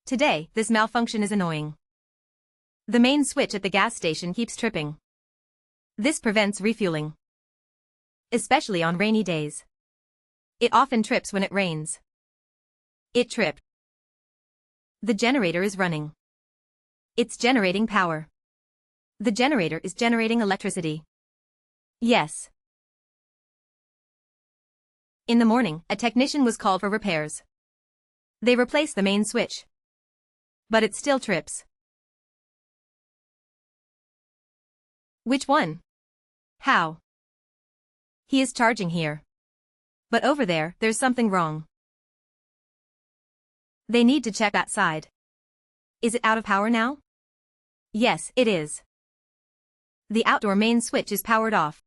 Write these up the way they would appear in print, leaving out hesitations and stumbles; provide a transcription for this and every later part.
Today, this malfunction is annoying. The main switch at the gas station keeps tripping. This prevents refueling, especially on rainy days. It often trips when it rains. It tripped. The generator is running. It's generating power. The generator is generating electricity. Yes. In the morning, a technician was called for repairs. They replaced the main switch. But it still trips. Which one? How? He is charging here. But over there, there's something wrong. They need to check that side. Is it out of power now? Yes, it is. The outdoor main switch is powered off.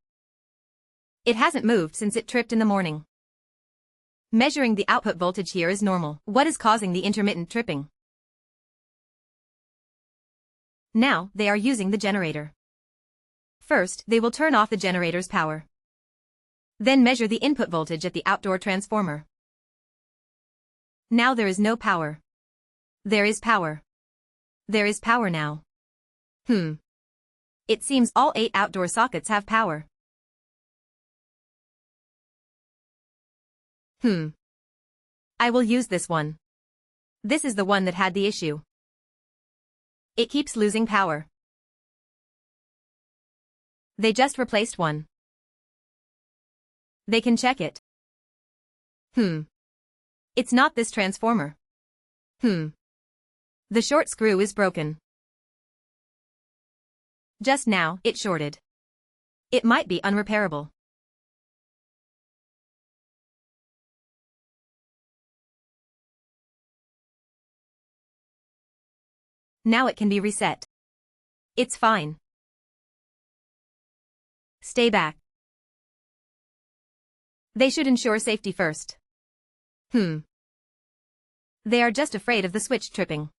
It hasn't moved since it tripped in the morning. Measuring the output voltage here is normal. What is causing the intermittent tripping? Now, they are using the generator. First, they will turn off the generator's power. Then measure the input voltage at the outdoor transformer. Now there is no power. There is power. There is power now. It seems all 8 outdoor sockets have power. I will use this one. This is the one that had the issue. It keeps losing power. They just replaced one. They can check it. It's not this transformer. The short screw is broken. Just now, it shorted. It might be unrepairable. Now it can be reset. It's fine. Stay back. They should ensure safety first. They are just afraid of the switch tripping.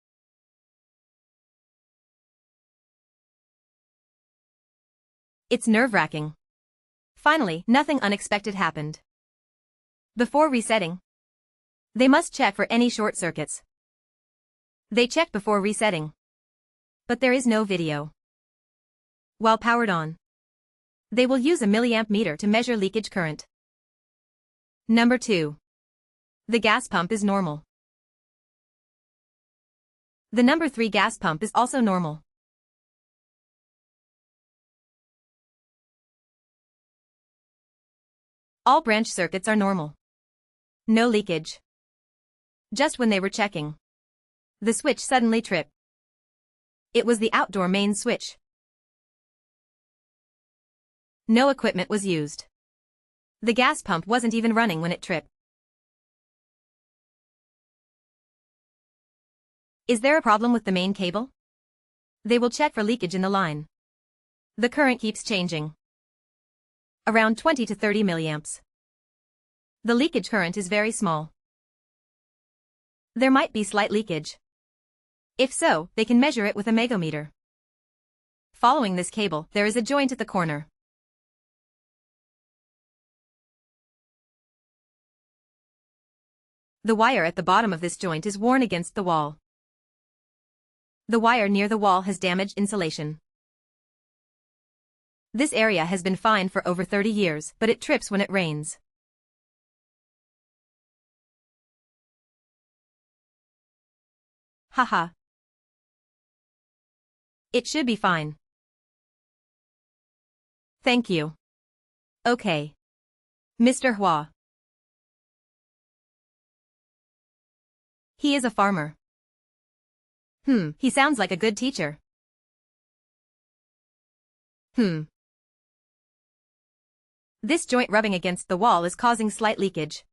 It's nerve-wracking. Finally, nothing unexpected happened. Before resetting, they must check for any short circuits. They checked before resetting. But there is no video. While powered on, they will use a milliamp meter to measure leakage current. Number 2. The gas pump is normal. The number 3 gas pump is also normal. All branch circuits are normal. No leakage. Just when they were checking, the switch suddenly tripped. It was the outdoor main switch. No equipment was used. The gas pump wasn't even running when it tripped. Is there a problem with the main cable? They will check for leakage in the line. The current keeps changing. Around 20 to 30 milliamps. The leakage current is very small. There might be slight leakage. If so, they can measure it with a megometer. Following this cable, there is a joint at the corner. The wire at the bottom of this joint is worn against the wall. The wire near the wall has damaged insulation. This area has been fine for over 30 years, but it trips when it rains. Haha. It should be fine. Thank you. Okay. Mr. Hua. He is a farmer. He sounds like a good teacher. This joint rubbing against the wall is causing slight leakage.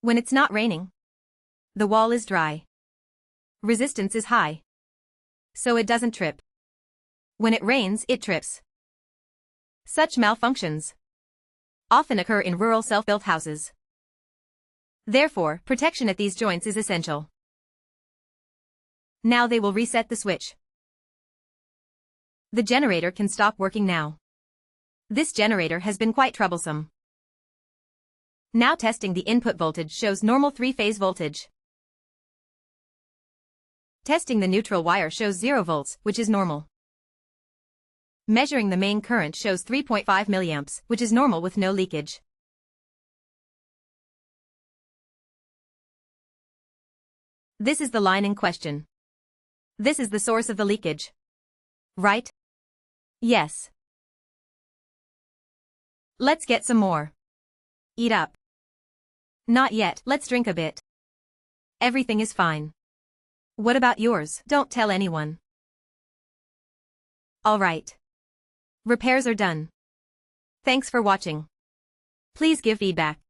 When it's not raining, the wall is dry. Resistance is high, so it doesn't trip. When it rains, it trips. Such malfunctions often occur in rural self-built houses. Therefore, protection at these joints is essential. Now they will reset the switch. The generator can stop working now. This generator has been quite troublesome. Now testing the input voltage shows normal 3-phase voltage. Testing the neutral wire shows 0 volts, which is normal. Measuring the main current shows 3.5 milliamps, which is normal with no leakage. This is the line in question. This is the source of the leakage. Right? Yes. Let's get some more. Eat up. Not yet, let's drink a bit. Everything is fine. What about yours? Don't tell anyone. Alright. Repairs are done. Thanks for watching. Please give feedback.